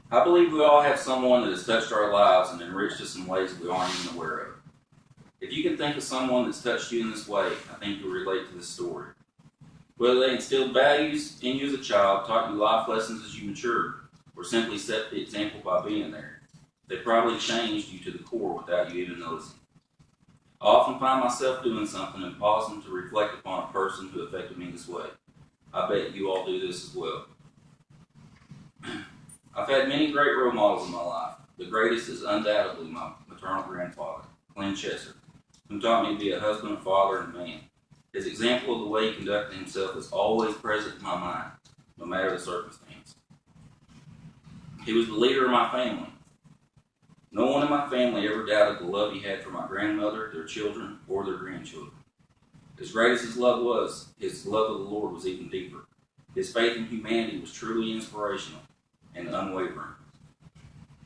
I believe we all have someone that has touched our lives and enriched us in ways we aren't even aware of. If you can think of someone that's touched you in this way, I think you'll relate to this story. Whether they instilled values in you as a child, taught you life lessons as you matured, or simply set the example by being there, they probably changed you to the core without you even noticing. I often find myself doing something and pausing to reflect upon a person who affected me this way. I bet you all do this as well. I've had many great role models in my life. The greatest is undoubtedly my maternal grandfather, Glenn Chester, who taught me to be a husband, a father, and a man. His example of the way he conducted himself is always present in my mind, no matter the circumstance. He was the leader of my family. No one in my family ever doubted the love he had for my grandmother, their children, or their grandchildren. As great as his love was, his love of the Lord was even deeper. His faith in humanity was truly inspirational and unwavering.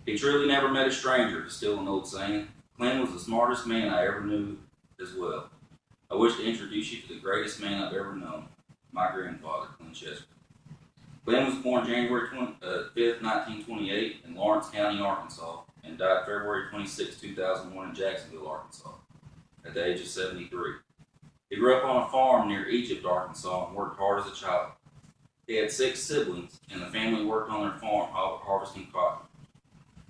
He truly never met a stranger, to steal an old saying. Glenn was the smartest man I ever knew as well. I wish to introduce you to the greatest man I've ever known, my grandfather, Glenn Chester. Glenn was born January 5th, 1928 in Lawrence County, Arkansas, and died February 26, 2001 in Jacksonville, Arkansas, at the age of 73. He grew up on a farm near Egypt, Arkansas, and worked hard as a child. He had 6 siblings, and the family worked on their farm harvesting cotton.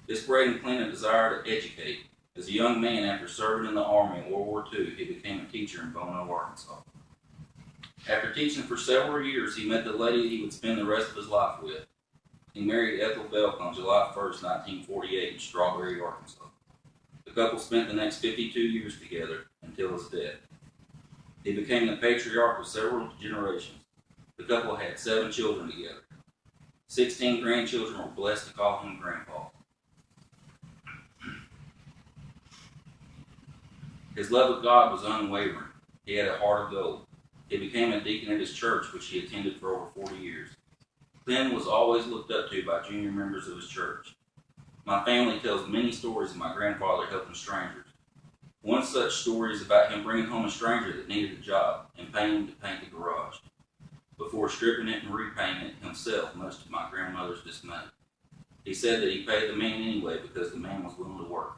This bred in Glenn a desire to educate. As a young man, after serving in the Army in World War II, he became a teacher in Bono, Arkansas. After teaching for several years, he met the lady he would spend the rest of his life with. He married Ethel Belk on July 1st, 1948 in Strawberry, Arkansas. The couple spent the next 52 years together until his death. He became the patriarch of several generations. The couple had 7 children together. 16 grandchildren were blessed to call him Grandpa. His love of God was unwavering. He had a heart of gold. He became a deacon at his church, which he attended for over 40 years. Glenn was always looked up to by junior members of his church. My family tells many stories of my grandfather helping strangers. One such story is about him bringing home a stranger that needed a job and paying him to paint the garage, before stripping it and repainting it himself, much to my grandmother's dismay. He said that he paid the man anyway because the man was willing to work.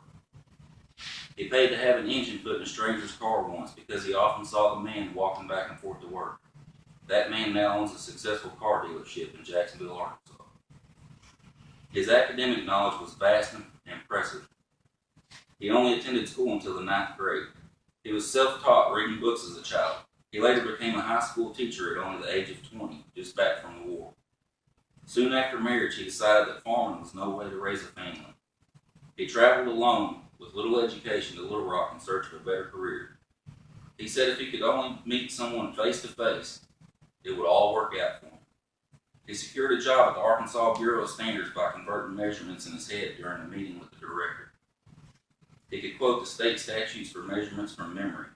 He paid to have an engine put in a stranger's car once because he often saw the man walking back and forth to work. That man now owns a successful car dealership in Jacksonville, Arkansas. His academic knowledge was vast and impressive. He only attended school until the 9th grade. He was self-taught, reading books as a child. He later became a high school teacher at only the age of 20, just back from the war. Soon after marriage, he decided that farming was no way to raise a family. He traveled alone with little education to Little Rock in search of a better career. He said if he could only meet someone face to face, it would all work out for him. He secured a job at the Arkansas Bureau of Standards by converting measurements in his head during a meeting with the director. He could quote the state statutes for measurements from memory.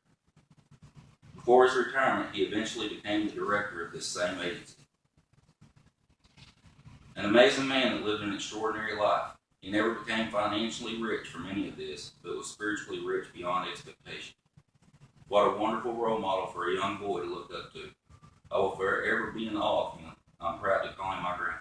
Before his retirement, he eventually became the director of this same agency. An amazing man that lived an extraordinary life. He never became financially rich from any of this, but was spiritually rich beyond expectation. What a wonderful role model for a young boy to look up to. I will forever be in awe of him. I'm proud to call him my grandson.